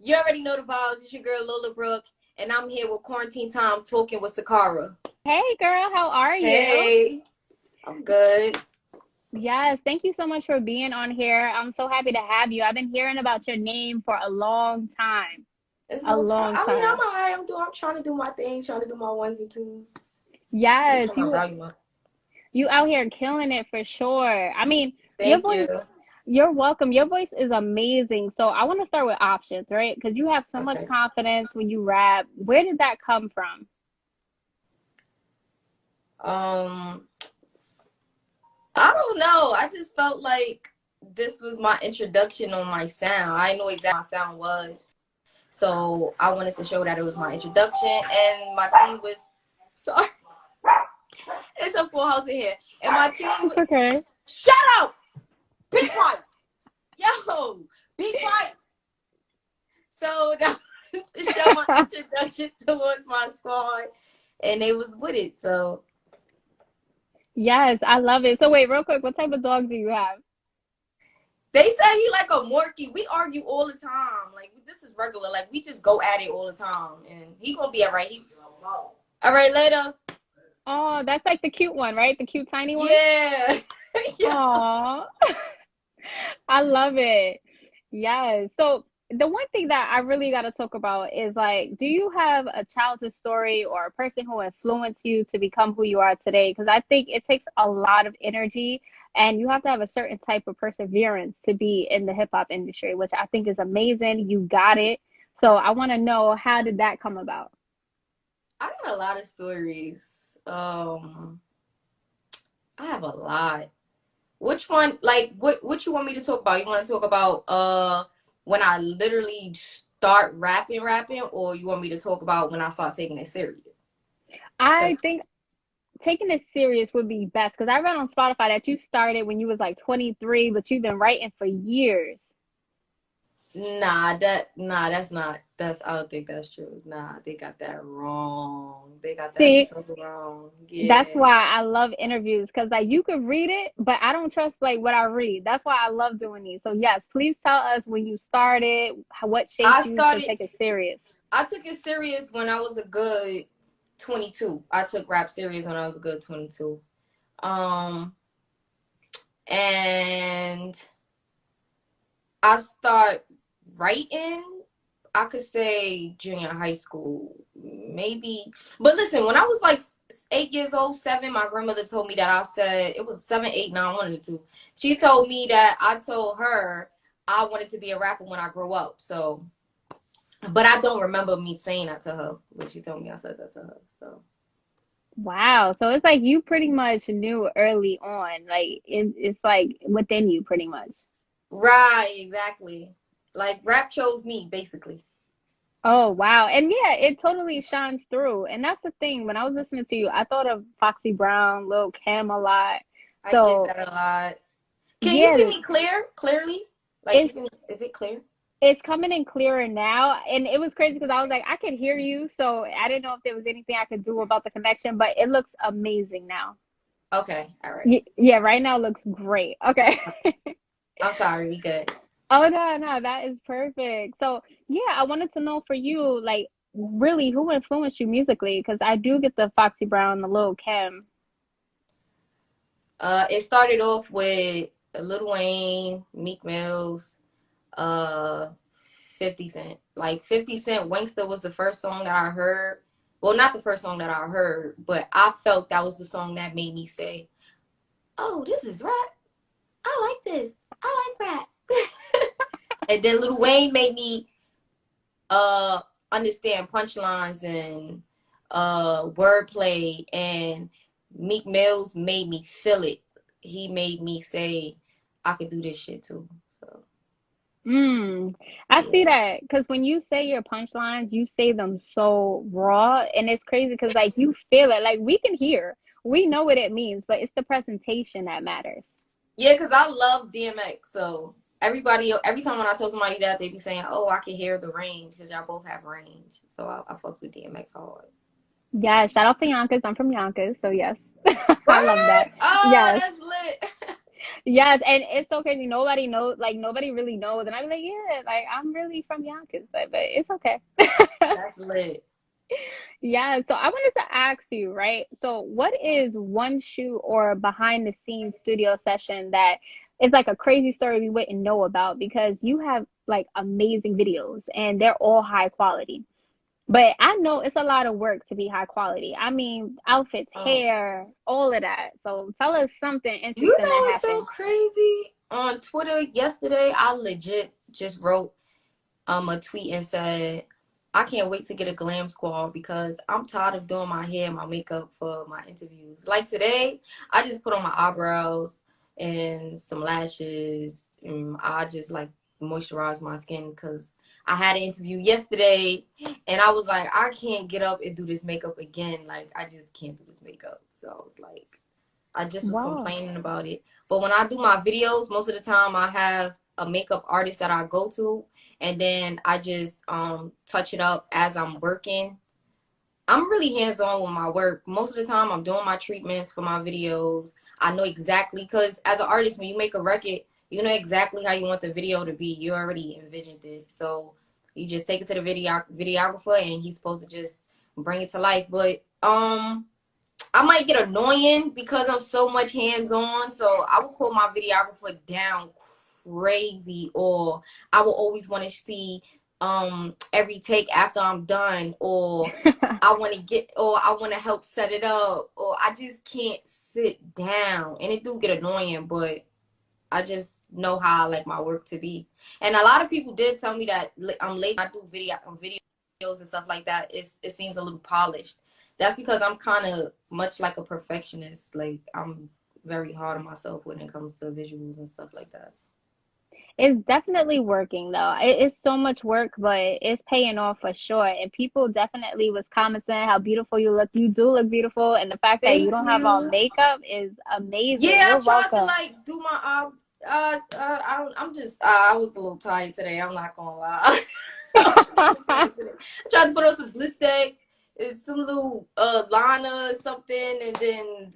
You already know the vibes. It's your girl Lola Brooke, and I'm here with Quarantine Time talking with Sicarah. Hey girl, how are you? Hey, I'm good. Yes, thank you so much for being on here. I'm so happy to have you. I've been hearing about your name for a long time. It's A no problem. long I mean, I'm time. alright. I'm trying to do my thing, trying to do my ones and twos. Let me Yes, turn my volume up. you out here killing it for sure. I mean, your Thank you. voice, you're welcome. Your voice is amazing. So I want to start with options, right? Because you have so much Okay. confidence when you rap. Where did that come from? Um, I don't know. I just felt like this was my introduction on my sound. I didn't know exactly what my sound was. So I wanted to show that it was my introduction, and my team was sorry. It's a full house in here, and my team. It's okay. Shut up! Be quiet! Yo, be quiet! So that was to show my introduction towards my squad, and they was with it. So Yes, I love it. So wait, real quick, what type of dog do you have? they said he like a Morkie. We argue all the time. Like this is regular. Like we just go at it all the time, and he gonna be all right. All right later. Oh, that's like the cute one, right? The cute tiny one? Yeah. Yeah. Aw, I love it. Yes. So the one thing that I really got to talk about is like, do you have a childhood story or a person who influenced you to become who you are today? Because I think it takes a lot of energy and you have to have a certain type of perseverance to be in the hip hop industry, which I think is amazing. You got it. So I want to know, how did that come about? I got a lot of stories. I have a lot. Which one? Like, what you want me to talk about? You want to talk about when I literally start rapping, or you want me to talk about when I start taking it serious? Cause I think taking it serious would be best because I read on Spotify that you started when you was like 23, but you've been writing for years. that's not I don't think that's true. Nah, they got that wrong. They got that See, so wrong. that's Yeah. why I love interviews because like you could read it, but I don't trust like what I read. That's why I love doing these. So yes, please tell us when you started, what I shaped you to started take it serious. I took it serious when I was a good 22. I took rap serious when I was a good 22. Um and I start writing, I could say junior high school, maybe. But listen, when I was like 8 years old, seven, my grandmother told me that I said it was 7, 8, 9, one of the two. She told me that I told her I wanted to be a rapper when I grow up. So, but I don't remember me saying that to her. But she told me I said that to her. So, Wow. So it's like you pretty much knew early on, like it's like within you pretty much. right, exactly. Like rap chose me, basically. Oh, wow. And yeah, it totally shines through. And that's the thing. When I was listening to you, I thought of Foxy Brown, Lil Kim a lot. I get So that a lot. Can you see yeah, me clearly? Like you it's can, is it clear? it's coming in clearer now. And it was crazy because I was like, I could hear you. So I didn't know if there was anything I could do about the connection, but it looks amazing now. Okay, all right. Yeah, right now it looks great. Okay. I'm sorry, we good. Oh no, no, that is perfect. So yeah, I wanted to know for you, like really who influenced you musically? Because I do get the Foxy Brown, the Lil Kim. It started off with Lil Wayne, Meek Mills, uh, 50 Cent. Like 50 Cent, Wanksta was the first song that I heard. Well, not the first song that I heard, but I felt that was the song that made me say, "Oh, this is rap. I like this. I like rap." And then Lil Wayne made me uh understand punchlines and wordplay, and Meek Mills made me feel it. He made me say I could do this shit too. So Mm, I see yeah. that because when you say your punchlines, you say them so raw, and it's crazy because like you feel it. Like we can hear, we know what it means, but it's the presentation that matters. Yeah, because I love DMX. So every time when I tell somebody that, they be saying, "Oh, I can hear the range," because y'all both have range. So I fucks with DMX hard. Yeah, shout out to Yonkers. I'm from Yonkers, so yes, I love that. What? Oh, Yes. that's lit. Yes, and it's so crazy. Nobody knows, like nobody really knows. And I'm like, yeah, like I'm really from Yonkers, but it's okay. That's lit. Yeah, so I wanted to ask you, right? So what is one shoot or behind the scenes studio session that is like a crazy story we wouldn't know about because you have like amazing videos and they're all high quality. But I know it's a lot of work to be high quality. I mean, outfits, Um, hair, all of that. So tell us something you interesting that know it's so happened. crazy. On Twitter yesterday, I legit just wrote a tweet and said, I can't wait to get a glam squad because I'm tired of doing my hair and my makeup for my interviews. Like today, I just put on my eyebrows and some lashes, and I just like moisturize my skin because I had an interview yesterday and I was like, I can't get up and do this makeup again. Like, I just can't do this makeup. So I was like, I just was Wow. complaining about it. But when I do my videos, most of the time I have a makeup artist that I go to, and then I just touch it up as I'm working. I'm really hands-on with my work. Most of the time I'm doing my treatments for my videos. I know exactly, because as an artist, when you make a record, you know exactly how you want the video to be. You already envisioned it. So you just take it to the videographer and he's supposed to just bring it to life. But I might get annoying because I'm so much hands on. So I will call my videographer down crazy, or I will always want to see every take after I'm done, or I want to help set it up, or I just can't sit down. And it do get annoying, but I just know how I like my work to be. And a lot of people did tell me that I'm late. I do videos and stuff like that. It seems a little polished. That's because I'm kind of much like a perfectionist. Like I'm very hard on myself when it comes to visuals and stuff like that. It's definitely working though. It's so much work, but it's paying off for sure. And people definitely was commenting how beautiful you look. You do look beautiful, and the fact that you Thank don't have on you. makeup is amazing. Yeah, You're I tried to welcome. like do my I'm just I was a little tired today. I'm not gonna lie. I was a little tired today. I tried to put on some blistex and some little liner or something, and then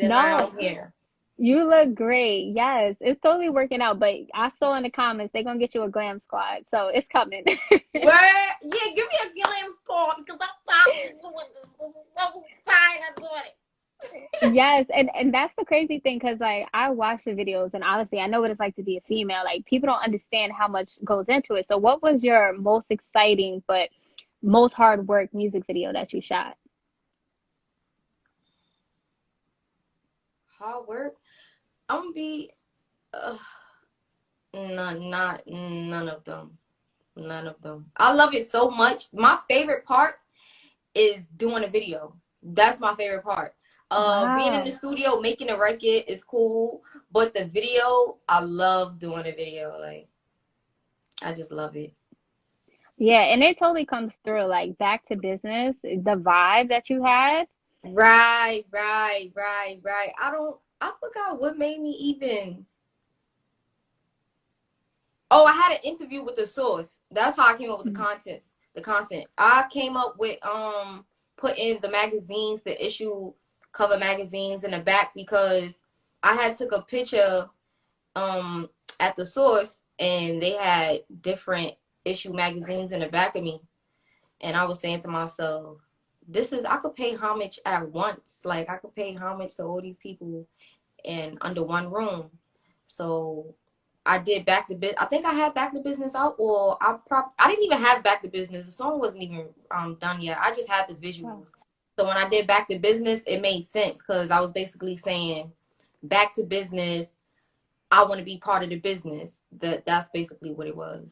now No, I'm here. you look great. Yes, it's totally working out. But I saw in the comments they're gonna get you a glam squad, so it's coming. Where? Yeah, give me a glam squad because I'm tired of doing this. I was tired of doing it. Yes, and that's the crazy thing because like I watch the videos and honestly I know what it's like to be a female. Like people don't understand how much goes into it. So what was your most exciting but most hard work music video that you shot? Hard work. I'm gonna be none of them. None of them. I love it so much. My favorite part is doing a video. That's my favorite part. Being in the Wow. studio making a record is cool, but the video, I love doing a video. Like I just love it. Yeah, and it totally comes through like back to business, the vibe that you had. Right. I forgot what made me even. Oh, I had an interview with the source. That's how I came up with the content. The content. I came up with putting the magazines, the issue cover magazines in the back because I had took a picture um at the source and they had different issue magazines in the back of me, and I was saying to myself, this is, I could pay homage at once. Like I could pay homage to all these people and under one room. So I did back to business. I think I had back to business out, or I didn't even have back to business. The song wasn't even done yet. I just had the Wow. visuals. So when I did back to business, it made sense because I was basically saying back to business. I want to be part of the business. That's basically what it was.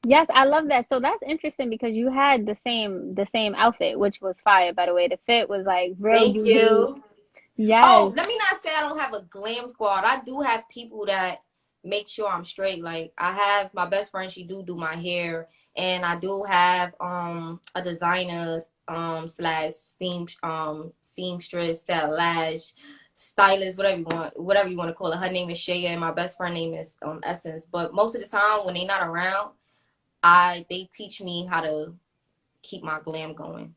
Yes, I love that. So that's interesting because you had the same outfit, which was fire, by the way. The fit was like real Thank unique. you. Yes. Oh, let me not say I don't have a glam squad. I do have people that make sure I'm straight. Like I have my best friend, she do my hair, and I do have a designer slash seamstress slash stylist, whatever you want to call it. Her name is Shaya, and my best friend name is Essence. But most of the time when they not around, they teach me how to keep my glam going.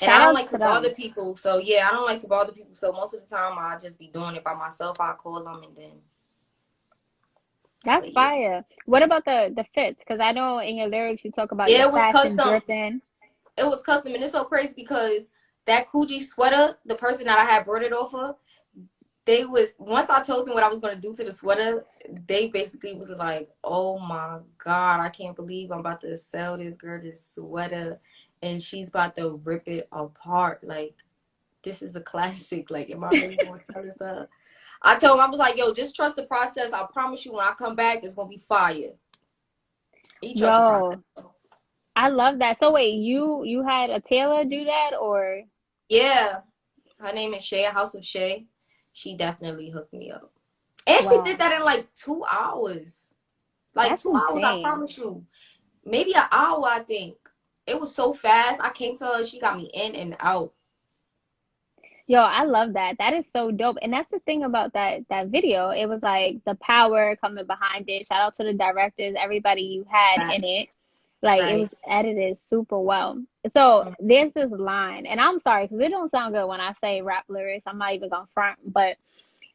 And I Shout don't outs like to to bother them. people. So yeah, I don't like to bother people. So most of the time I just be doing it by myself. I call them and then, That's but yeah. fire. What about the fits? Because I know in your lyrics you talk about Yeah, your it was fashion custom. dripping. It was custom. And it's so crazy because that Coogee sweater, the person that I had brought it off of, they was, once I told them what I was gonna do to the sweater, they basically was like, "Oh my God, I can't believe I'm about to sell this girl this sweater, and she's about to rip it apart. Like this is a classic. Like, am I really gonna sell this stuff?" I told him, I was like, "Yo, just trust the process. I promise you, when I come back, it's gonna be fire." He trust the process. Yo, I love that. So wait, you had a tailor do that or Yeah, her name is Shay, House of Shay. She definitely hooked me up, and she did wow, that in like 2 hours. Like that's 2 hours, I insane. promise you. Maybe an hour, I think. It was so fast. I came to her, she got me in and out. Yo, I love that. That is so dope. And that's the thing about that video. It was like the power coming behind it. Shout out to the directors, everybody you had in Right. it. Like it was Right. edited super well. So there's this line, and I'm sorry because it don't sound good when I say rap lyrics. I'm not even gonna front, but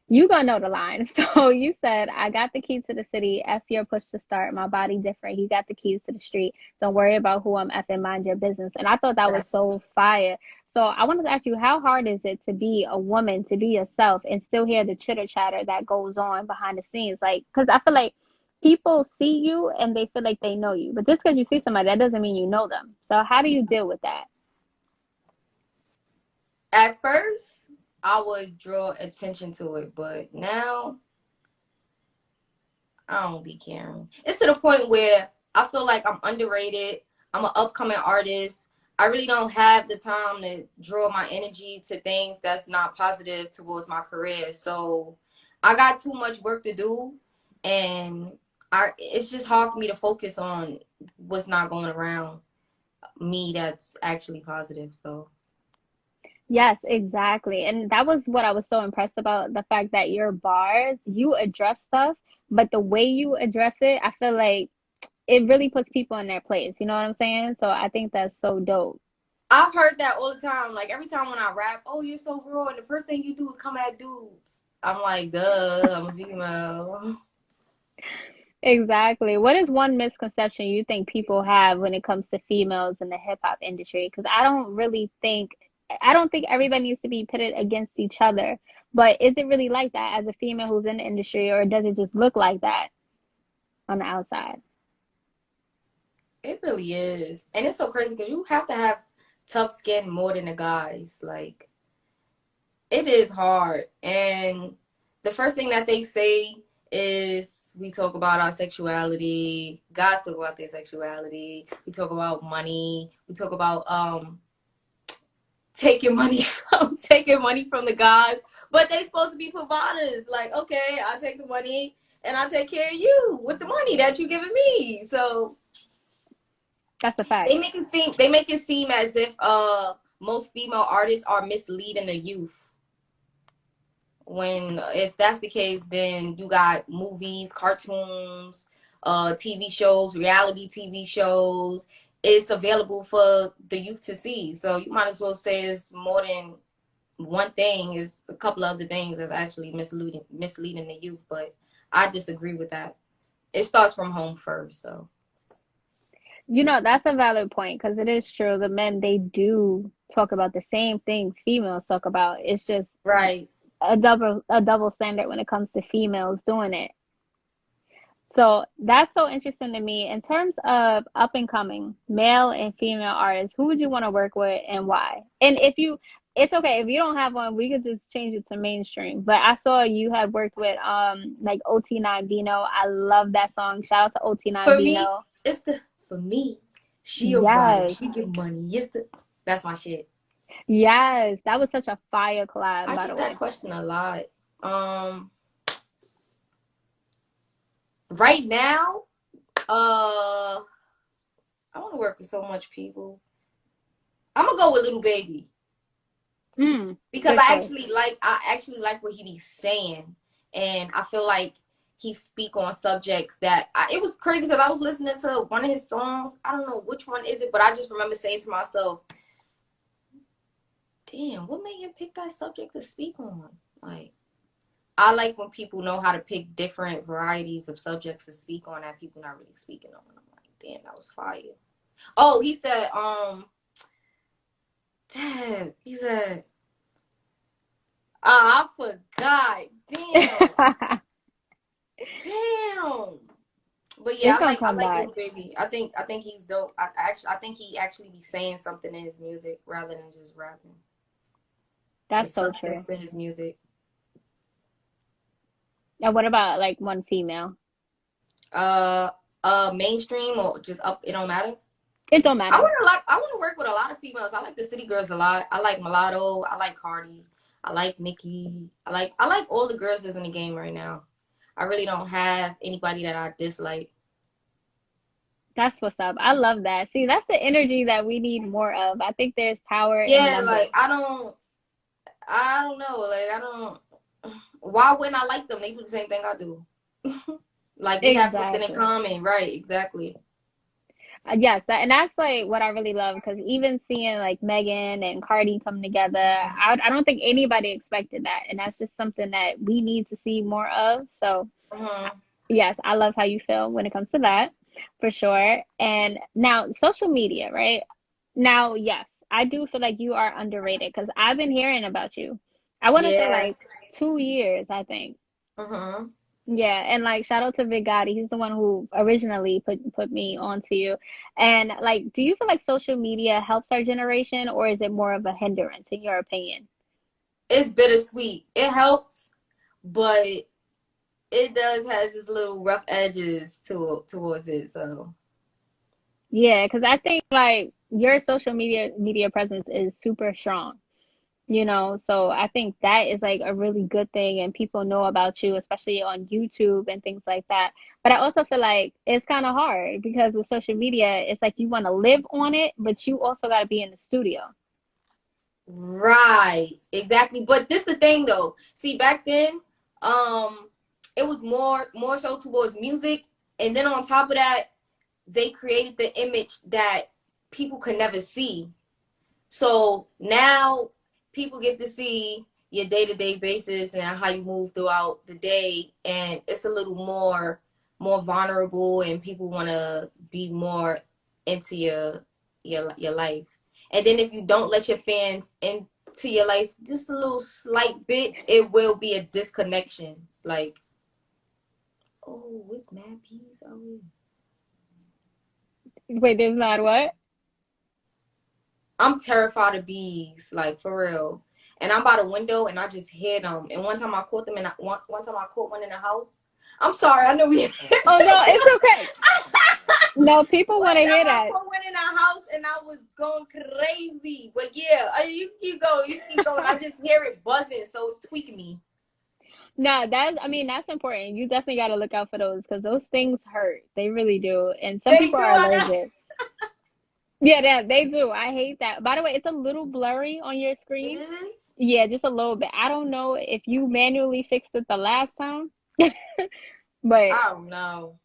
you gonna know the line. So you said, I got the key to the city. F your push to start. My body different. He got the keys to the street. Don't worry about who I'm effing. Mind your business. And I thought that was Right. so fire. So I wanted to ask you, how hard is it to be a woman, to be yourself, and still hear the chitter chatter that goes on behind the scenes? Like, because I feel like people see you and they feel like they know you, but just because you see somebody, that doesn't mean you know them. So how do you deal with that? At first, I would draw attention to it, but now I don't be caring. It's to the point where I feel like I'm underrated. I'm an upcoming artist. I really don't have the time to draw my energy to things that's not positive towards my career. So I got too much work to do, and it's just hard for me to focus on what's not going around me that's actually positive. So Yes, exactly. And that was what I was so impressed about, the fact that your bars, you address stuff, but the way you address it, I feel like it really puts people in their place. You know what I'm saying? So I think that's so dope. I've heard that all the time. Like every time when I rap, "Oh, you're so raw," and the first thing you do is come at dudes. I'm like, duh, I'm a female. Exactly. What is one misconception you think people have when it comes to females in the hip hop industry? Because I don't think everybody needs to be pitted against each other. But is it really like that as a female who's in the industry, or does it just look like that on the outside? It really is, and it's so crazy because you have to have tough skin more than the guys. Like it is hard, and the first thing that they say is we talk about our sexuality. Guys talk about their sexuality. We talk about money. We talk about taking money from the guys, but they supposed to be providers. Like, okay, I take the money and I take care of you with the money that you giving me. So That's a fact. they make it seem as if most female artists are misleading the youth. When if that's the case, then you got movies, cartoons, TV shows, reality TV shows. It's available for the youth to see. So you might as well say it's more than one thing, is a couple of other things that's actually misleading the youth. But I disagree with that. It starts from home first. So You know, that's a valid point because it is true. The men, they do talk about the same things females talk about. It's just right. a double standard when it comes to females doing it. So that's so interesting to me. In terms of up and coming male and female artists, who would you want to work with and why? And if you, it's okay if you don't have one, we could just change it to mainstream. But I saw you had worked with like OT9 Bino. I love that song. Shout out to OT9 For me, Bino. it's the for me. She a rider. Yes. She get money. It's the That's my shit. Yes, that was such a fire collab, I by get the that way. question a lot. Um, right now, uh, I want to work with so much people. I'm gonna go with Little Baby because Good choice. I actually like what he be saying, and I feel like he speak on subjects that it was crazy because I was listening to one of his songs. I don't know which one is it, but I just remember saying to myself, damn, what made you pick that subject to speak on? Like, I like when people know how to pick different varieties of subjects to speak on that people not really speaking on. I'm like, damn, that was fire. Oh, he said, damn, he said, I forgot. Damn. Damn. But yeah, It's gonna I come like back. Lil Baby. I think he's dope. I think he actually be saying something in his music rather than just rapping. That's It's so true. substance in his music. And what about like one female? Uh mainstream or just up, it don't matter. It don't matter. I want to work with a lot of females. I like the city girls a lot. I like Mulatto, I like Cardi, I like Nicki. I like all the girls that's in the game right now. I really don't have anybody that I dislike. That's what's up. I love that. See, that's the energy that we need more of. I think there's power in Yeah, numbers. like I don't know. Like I don't. Why wouldn't I like them? They do the same thing I do. Like we have something in Exactly. common, right? Exactly. Yes, and that's like what I really love because even seeing like Megan and Cardi come together, I don't think anybody expected that, and that's just something that we need to see more of. So Mm-hmm. yes, I love how you feel when it comes to that, for sure. And now social media, right? Now, yes, I do feel like you are underrated because I've been hearing about you. I want to say Yeah. like 2 years, I think. Mm-hmm. Yeah, and like shout out to Big Gotti. He's the one who originally put me onto you. And like, do you feel like social media helps our generation or is it more of a hindrance in your opinion? It's bittersweet. It helps, but it does has its little rough edges towards it. So Yeah, because I think like your social media presence is super strong. So I think that is like a really good thing and people know about you, especially on YouTube and things like that. But I also feel like it's kind of hard because with social media, it's like you want to live on it, but you also got to be in the studio. right, exactly. But this the thing though. See, back then, um, it was more so towards music, and then on top of that, they created the image that people could never see. So now people get to see your day-to-day basis and how you move throughout the day, and it's a little more vulnerable, and people want to be more into your life. And then if you don't let your fans into your life just a little slight bit, it will be a disconnection. Like, oh, it's mad peas out here. Wait, there's not what? I'm terrified of bees, like for real. And I'm by the window and I just hear them. And one time I caught them, and one time I caught one in the house. I'm sorry, I know we. Oh no, it's okay. No, people One want to time hear I that. caught one in the house and I was going crazy. But yeah, you keep going, you keep going. I just hear it buzzing, so it's tweaking me. No, I mean, that's important. You definitely got to look out for those because those things hurt. They really do. And some They people do. are I know. allergic. Yeah, they do. I hate that. By the way, it's a little blurry on your It screen. is. Yeah, just a little bit. I don't know if you manually fixed it the last time, but I don't know.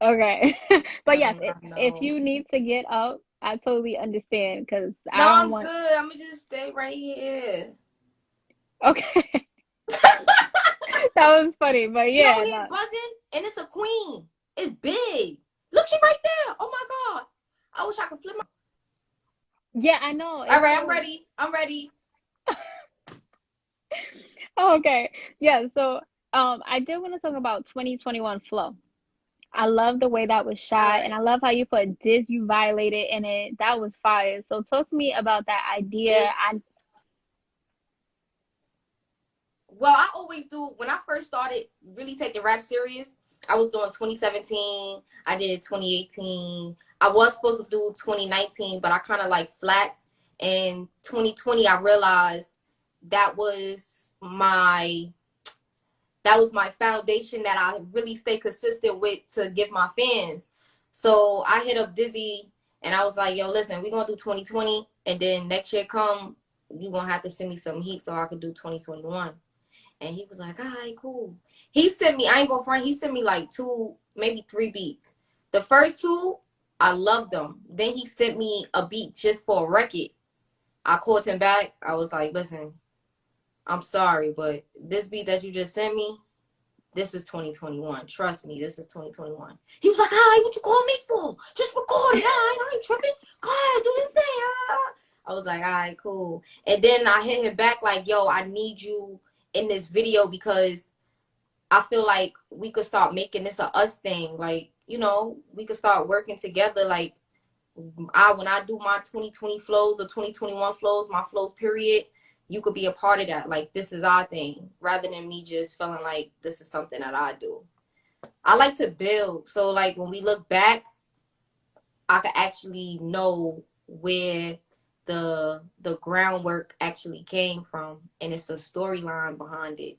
okay. But I yes, do not if know. you need to get up, I totally understand because I No, don't I'm want. good. I'm gonna just stay right here. Okay, that was funny, but You don't yeah, hear no. buzzing, and it's a queen. It's big. Look, she right there. Oh my god. I wish I could flip my. Yeah, I know. All It's right, I'm so ready. I'm ready. okay. Yeah, so I did want to talk about 2021 Flow. I love the way that was All shot, and right. I love how you put "Diz You Violated" in it. That was fire. So talk to me about that idea. This, well, I always do. When I first started really taking rap serious, I was doing 2017. I did 2018. I was supposed to do 2019, but I kind of like slacked. And 2020, I realized that was my that was my foundation that I really stay consistent with to give my fans. So I hit up Dizzy and I was like, yo, listen, we're gonna do 2020, and then next year come, you're gonna have to send me some heat so I could do 2021. And he was like, all right, cool. He sent me, I ain't gonna front, he sent me like two, maybe three beats. The first two, I loved them. Then he sent me a beat just for a record. I called him back. I was like, listen, I'm sorry, but this beat that you just sent me, this is 2021. Trust me, this is 2021. He was like, all right, what you call me for? Just record it. All right, I ain't tripping. Go ahead, do your thing. I was like, all right, cool. And then I hit him back like, yo, I need you in this video because I feel like we could start making this a us thing. Like, you know, we could start working together. Like, when I do my 2020 flows or 2021 flows, my flows period, you could be a part of that. Like, this is our thing, rather than me just feeling like this is something that I do. I like to build, so like when we look back, I could actually know where the groundwork actually came from, and it's a storyline behind it.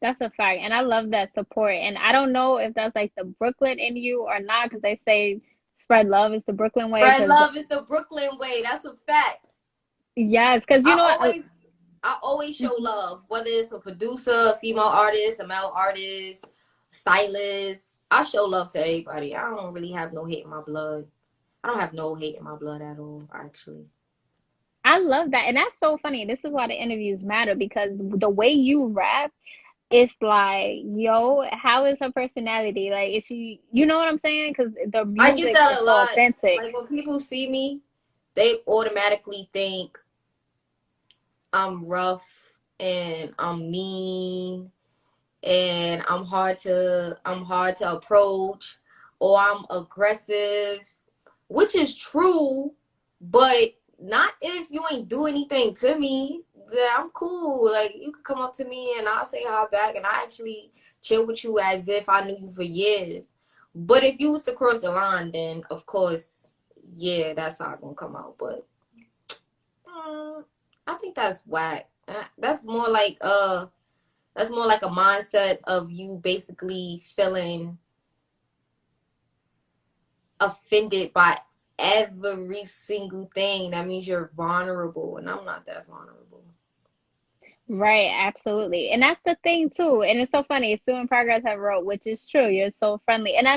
That's a fact. And I love that support. And I don't know if that's like the Brooklyn in you or not, because they say spread love is the Brooklyn way. Spread Because, love is the Brooklyn way. That's a fact. yes, because you I know what? always I always show love, whether it's a producer, a female artist, a male artist, stylist. I show love to everybody. I don't really have no hate in my blood. I don't have no hate in my blood at all, actually. I love that. And that's so funny. This is why the interviews matter because the way you rap, it's like, yo, how is her personality? Like, is she, you know what I'm saying? Because the I get music is that a so lot. authentic. Like when people see me, they automatically think I'm rough and I'm mean and I'm hard to approach or I'm aggressive, which is true, but not if you ain't do anything to me. Yeah, I'm cool. Like you could come up to me and I'll say hi back and I actually chill with you as if I knew you for years. But if you was to cross the line, then of course, yeah, that's how it's gonna come out. But I think that's whack. That's more like a mindset of you basically feeling offended by every single thing. That means you're vulnerable, and I'm not that vulnerable. Right, absolutely. And that's the thing too. And it's so funny. Sue and Progress have wrote, which is true. You're so friendly. And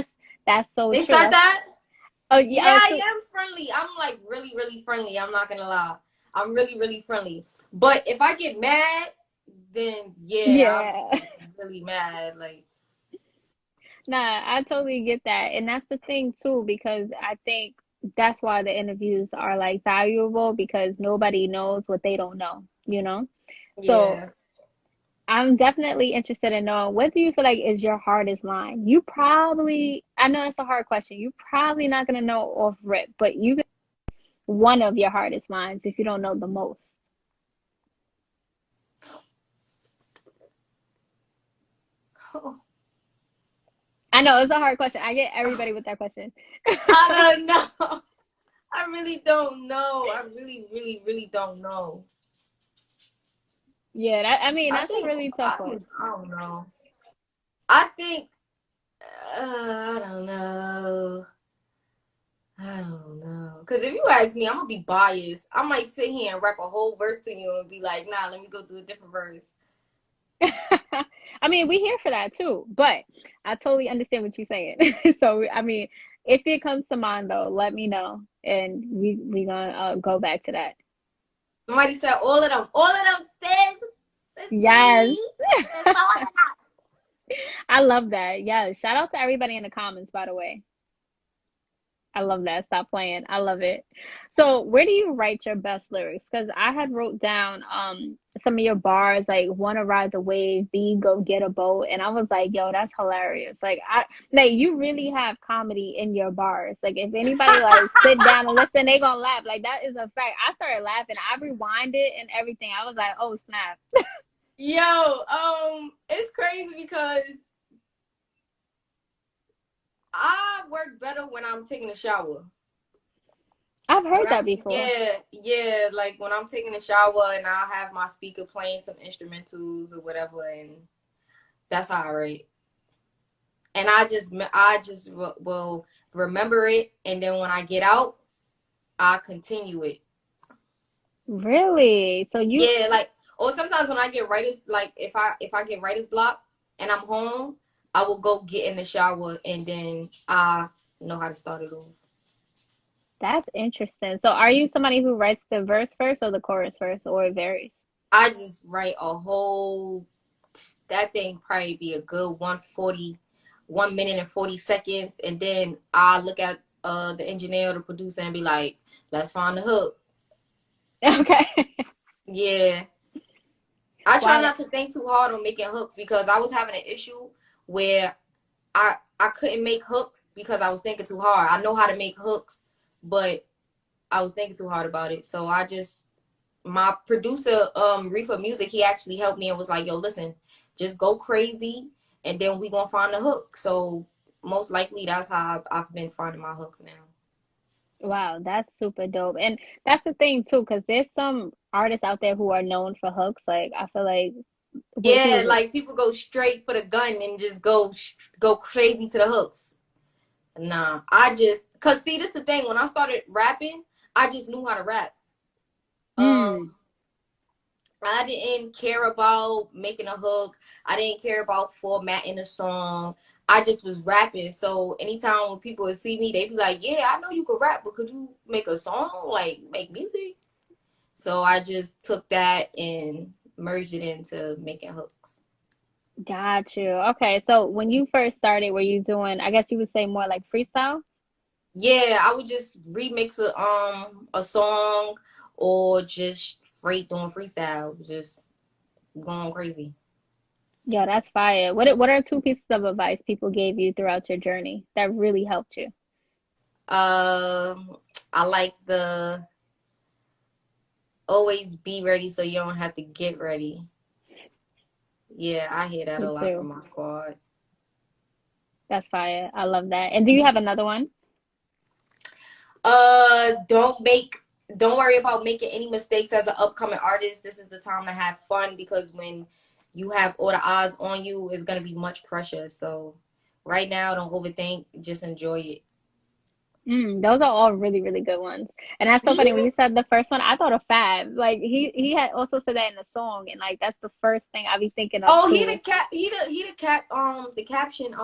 that's so They true. said That's that? oh Yeah, yeah, I so am friendly. I'm like really, really friendly. I'm not gonna lie. I'm really, really friendly. But if I get mad, then yeah, I'll yeah. be really mad. Like, Nah, I totally get that. And that's the thing too, because I think that's why the interviews are like valuable because nobody knows what they don't know, you know? So yeah. I'm definitely interested in knowing what do you feel like is your hardest line? You probably, I know that's a hard question. You're probably not gonna know off rip, but you get one of your hardest lines if you don't know the most. I know it's a hard question. I get everybody with that question. I don't know. I really don't know. I really, really, really don't know. Yeah, that, I mean, I that's a think really tough one. I don't know. I think I don't know. I don't know. Because if you ask me, I'm gonna be biased. I might sit here and rap a whole verse to you and be like, nah, let me go do a different verse. I mean, we here for that too, but I totally understand what you're saying. So, I mean, if it comes to mind though, let me know, and we gonna go back to that. Somebody said all of them sis, Yes, me. It's all of them. I love that. Yes, shout out to everybody in the comments, by the way. I love that. Stop playing. I love it. So, where do you write your best lyrics? Because I had wrote down some of your bars like "Wanna ride the wave," "B go get a boat," and I was like, "Yo, that's hilarious!" Like you really have comedy in your bars. Like if anybody like sit down and listen, they gonna laugh. Like that is a fact. I started laughing. I rewind it and everything. I was like, "Oh snap!" Yo, it's crazy because I work better when I'm taking a shower. I've When heard I that before. yeah, like when I'm taking a shower and I'll have my speaker playing some instrumentals or whatever, and that's how I write. And I just will remember it, and then when I get out, I continue it. Really? So you Yeah, like or sometimes when I get writer's like if I get writer's block and I'm home, I will go get in the shower and then I know how to start it off. That's interesting. So are you somebody who writes the verse first or the chorus first, or it varies? I just write a whole, that thing probably be a good 140, 1 minute and 40 seconds. And then I look at the engineer or the producer and be like, let's find the hook. Okay. Yeah. I try Wow. not to think too hard on making hooks because I was having an issue where I couldn't make hooks because I was thinking too hard. I know how to make hooks, but I was thinking too hard about it. So I just, my producer, Reefer Music, he actually helped me and was like, yo, listen, just go crazy and then we gonna find the hook. So most likely that's how I've been finding my hooks now. Wow, that's super dope. And that's the thing too, because there's some artists out there who are known for hooks. Like I feel like who Yeah, was it? like people go straight for the gun and just go crazy to the hooks. Nah, I just, cause see, this is the thing. When I started rapping, I just knew how to rap. Mm. Um, I didn't care about making a hook. I didn't care about formatting a song. I just was rapping. So anytime when people would see me, they'd be like, "Yeah, I know you could rap, but could you make a song? Like make music?" So I just took that and merged it into making hooks. Got you. Okay, so when you first started, were you doing, I guess you would say more like freestyle? Yeah, I would just remix a song or just straight doing freestyle, just going crazy. Yeah, that's fire. What are two pieces of advice people gave you throughout your journey that really helped you? Um, I like the always be ready so you don't have to get ready. Yeah, I hear that Me a lot too. from my squad. That's fire. I love that. And do you have another one? Don't make, don't worry about making any mistakes as an upcoming artist. This is the time to have fun because when you have all the eyes on you, it's gonna be much pressure. So right now, don't overthink. Just enjoy it. Those are all really, really good ones. And that's so funny when you said the first one, I thought of Fab. Like he had also said that in the song, and like that's the first thing I be thinking of Oh, he the too. cap. He the cap. The caption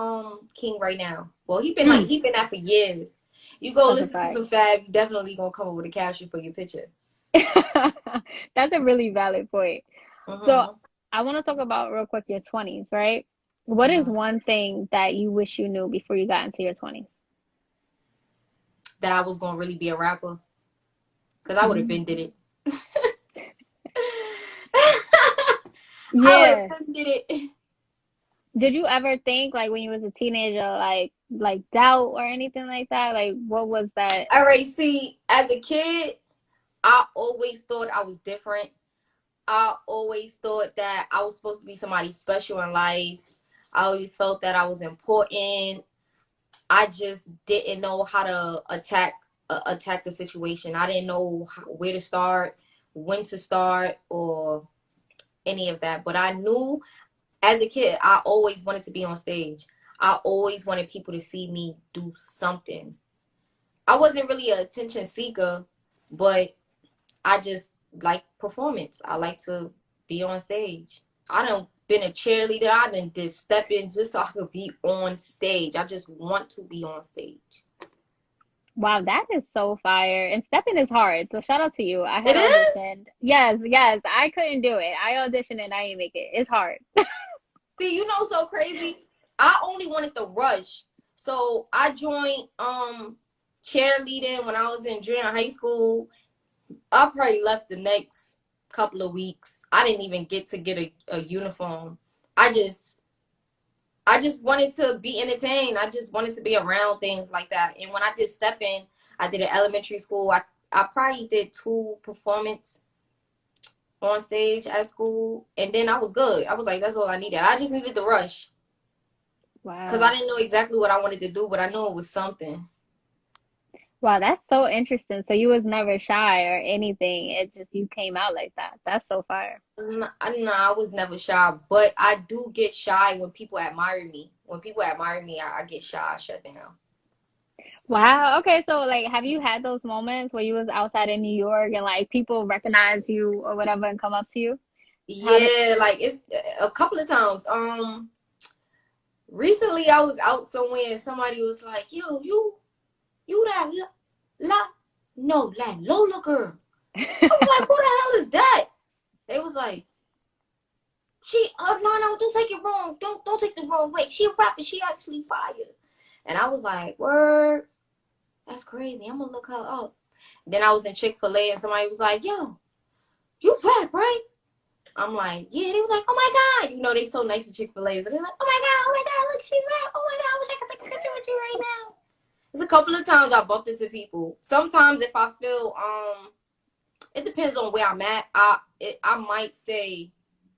king right now. Well, Mm, he been that for years. You go that's a listen to fact. some Fab, you definitely gonna come up with a caption for your picture. That's a really valid point. So Mm-hmm. I want to talk about real quick your 20s, right? What is Mm-hmm. one thing that you wish you knew before you got into your 20s? That I was gonna really be a rapper, cause I would have Mm. been did it. I would have Yeah. been did it. Did you ever think like when you was a teenager like doubt or anything like that? Like what was that? All right. See, as a kid, I always thought I was different. I always thought that I was supposed to be somebody special in life. I always felt that I was important. I just didn't know how to attack the situation. I didn't know where to start, when to start, or any of that. But I knew as a kid, I always wanted to be on stage. I always wanted people to see me do something. I wasn't really an attention seeker, but I just like performance. I like to be on stage. I done been a cheerleader. I done did step in just so I could be on stage. I just want to be on stage. Wow, that is so fire. And stepping is hard. So shout out to you. I It had is? auditioned. Yes, yes. I couldn't do it. I auditioned and I didn't make it. It's hard. See, you know, so crazy. I only wanted the rush. So I joined cheerleading when I was in junior high school. I probably left the next couple of weeks. I didn't even get to get a uniform. I just I just wanted to be entertained. I just wanted to be around things like that. And when I did step in, I did an elementary school. I probably did two performance on stage at school, and then I was good. I was like, that's all I needed. I just needed the rush because I Wow. didn't know exactly what I wanted to do, but I knew it was something. Wow, that's so interesting. So you was never shy or anything. It just you came out like that. That's so fire. I was never shy, but I do get shy when people admire me. When people admire me, I get shy. I shut down. Wow. Okay, so like have you had those moments where you was outside in New York and like people recognize you or whatever and come up to you? How did Yeah, like it's a couple of times. Recently I was out somewhere and somebody was like, "Yo, you that la, la." no, that Lola girl. I was like, who the hell is that? They was like, she, no, don't take it wrong. Don't take the wrong way. She a rapper. She actually fire. And I was like, word, that's crazy. I'm gonna look her up. Then I was in Chick-fil-A and somebody was like, yo, you rap, right? I'm like, yeah. They was like, oh my God. You know, they so nice at Chick-fil-A. So they're like, oh my God, look, she rap. Oh my God, I wish I could take a picture with you right now. There's a couple of times I bumped into people. Sometimes if I feel, it depends on where I'm at. I might say,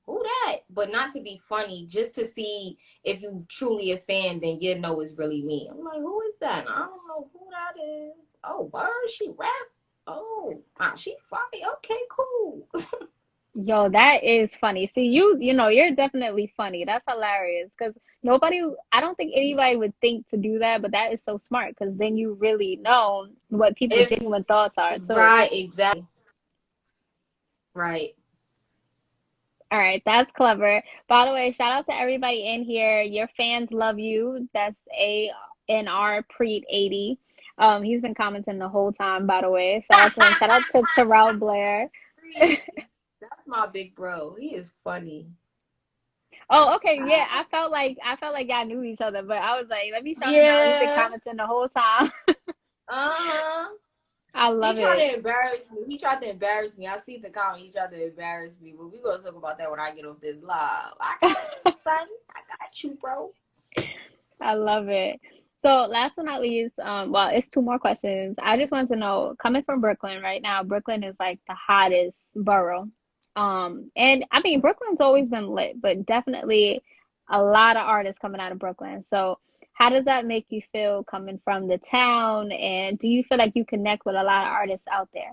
who that? But not to be funny, just to see if you truly a fan, then you know it's really me. I'm like, who is that? And I don't know who that is. Oh, word, she rap. Oh, she fire. Okay, cool. Yo, that is funny. See, you know, you're definitely funny. That's hilarious because I don't think anybody would think to do that, but that is so smart because then you really know what people's If genuine thoughts are too. right, exactly. Right. All right, that's clever. By the way, shout out to everybody in here. Your fans love you. That's ANR Preet 80. He's been commenting the whole time, by the way. Shout out to him. Shout out to Terrell Blair. That's my big bro. He is funny. Oh, okay, yeah. I felt like y'all knew each other, but I was like, let me shout him out. He's been Yeah. commenting the whole time. Uh-huh. I He love tried it. to embarrass me. He tried to embarrass me. I see the comment. He tried to embarrass me. But we gonna talk about that when I get off this live. I got you, son. I got you, bro. I love it. So last but not least, well, it's two more questions. I just want to know, coming from Brooklyn right now, Brooklyn is like the hottest borough. And I mean, Brooklyn's always been lit, but definitely a lot of artists coming out of Brooklyn. So how does that make you feel coming from the town? And do you feel like you connect with a lot of artists out there?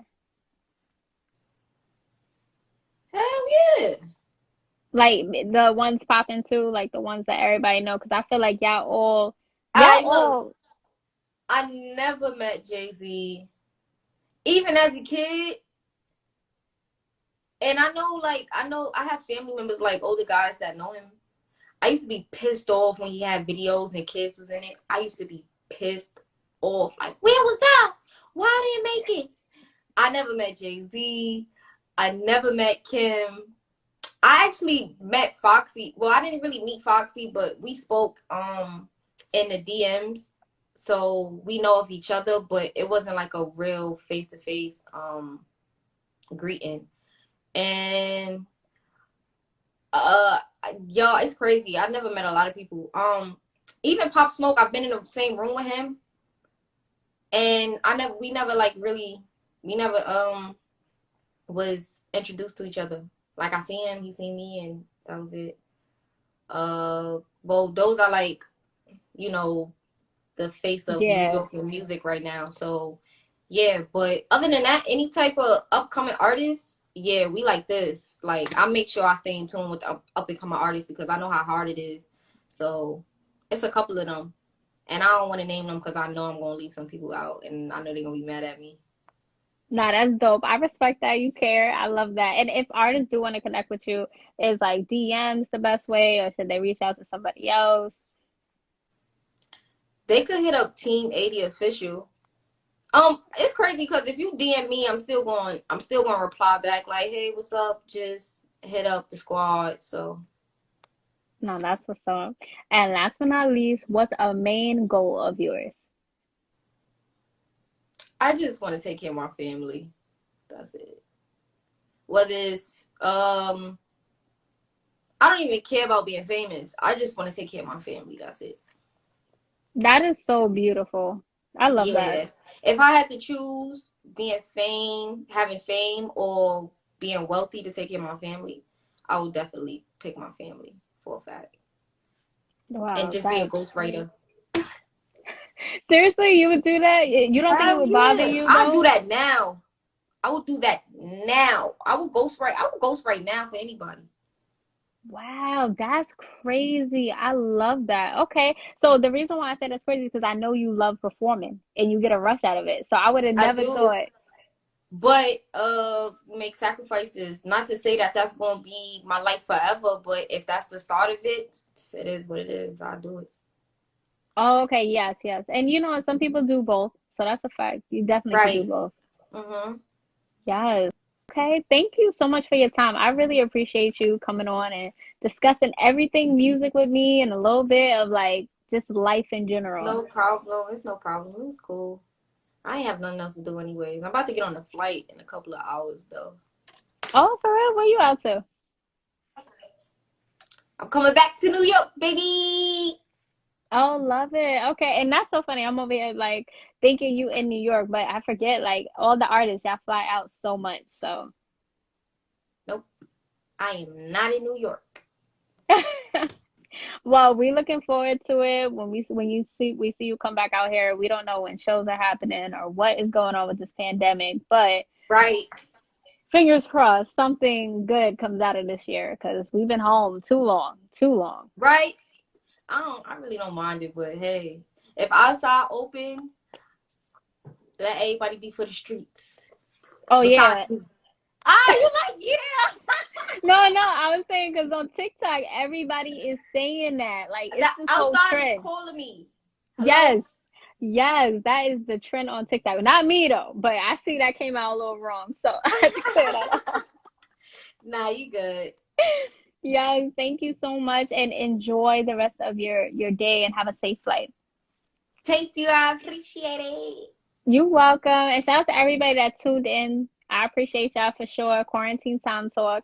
Hell yeah. Like the ones popping too, like the ones that everybody know, because I feel like y'all I look. all, I never met Jay-Z, even as a kid. And I know I have family members like older guys that know him. I used to be pissed off when he had videos and kids was in it. I used to be pissed off. Like, where was that? Why didn't make it? I never met Jay-Z. I never met Kim. I actually met Foxy. Well, I didn't really meet Foxy, but we spoke in the DMs. So we know of each other, but it wasn't like a real face to face greeting. And uh y'all, it's crazy. I never met a lot of people. Even Pop Smoke, I've been in the same room with him, and we never like really, we never was introduced to each other. Like I see him, he seen me, and that was it. Well, those are like, you know, the face of New yeah. York and music right now. So yeah, but other than that, any type of upcoming artists, yeah, we like this. Like I make sure I stay in tune with the up and coming artists because I know how hard it is. So it's a couple of them, and I don't want to name them because I know I'm gonna leave some people out, and I know they're gonna be mad at me. Nah, that's dope. I respect that you care. I love that. And if artists do want to connect with you, is like DMs the best way, or should they reach out to somebody else? They could hit up Team 80 official. It's crazy because if you DM me, I'm still going to reply back like, hey, what's up? Just hit up the squad. So No, that's what's up. And last but not least, what's a main goal of yours? I just want to take care of my family. That's it. Whether it's I don't even care about being famous. I just want to take care of my family. That's it. That is so beautiful. I love that. Yeah. If I had to choose having fame, or being wealthy to take care of my family, I would definitely pick my family for a fact. And Wow, just be a that's great. ghostwriter. Seriously, you would do that? You don't think it Hell would bother yeah. you I'll do though? that now. I would do that now. I would ghostwrite now for anybody. Wow, that's crazy. I love that. Okay. So the reason why I said that's crazy is because I know you love performing and you get a rush out of it. So I would have I never do. thought. But make sacrifices. Not to say that that's gonna be my life forever, but if that's the start of it, it is what it is. I'll do it. Oh, okay, yes, yes. And you know, some people do both. So that's a fact. You definitely could do Right. both. Mm-hmm. Yes. Okay. Thank you so much for your time. I really appreciate you coming on and discussing everything music with me and a little bit of like just life in general. No problem. It's no problem. It was cool. I ain't have nothing else to do anyways. I'm about to get on a flight in a couple of hours though. Oh, for real? Where you out to? I'm coming back to New York, baby. Oh, love it. Okay. And that's so funny. I'm over here like thinking you in New York, but I forget like all the artists, y'all fly out so much. So Nope. I am not in New York. well, we looking forward to it when you see we see you come back out here. We don't know when shows are happening or what is going on with this pandemic, but Right. fingers crossed something good comes out of this year because we've been home too long, too long. Right. I really don't mind it, but hey, if outside open, let everybody be for the streets. Oh Besides yeah. me. Ah, you like, yeah. No, no, I was saying because on TikTok everybody is saying that. Like it's That this whole outside is trend. calling me. Yes. Hello? Yes, that is the trend on TikTok. Not me though, but I see that came out a little wrong. So I had to clear that up. Nah, you good. Yes, thank you so much and enjoy the rest of your day and have a safe flight. Thank you. I appreciate it. You're welcome. And shout out to everybody that tuned in. I appreciate y'all for sure. Quarantine Time Talk.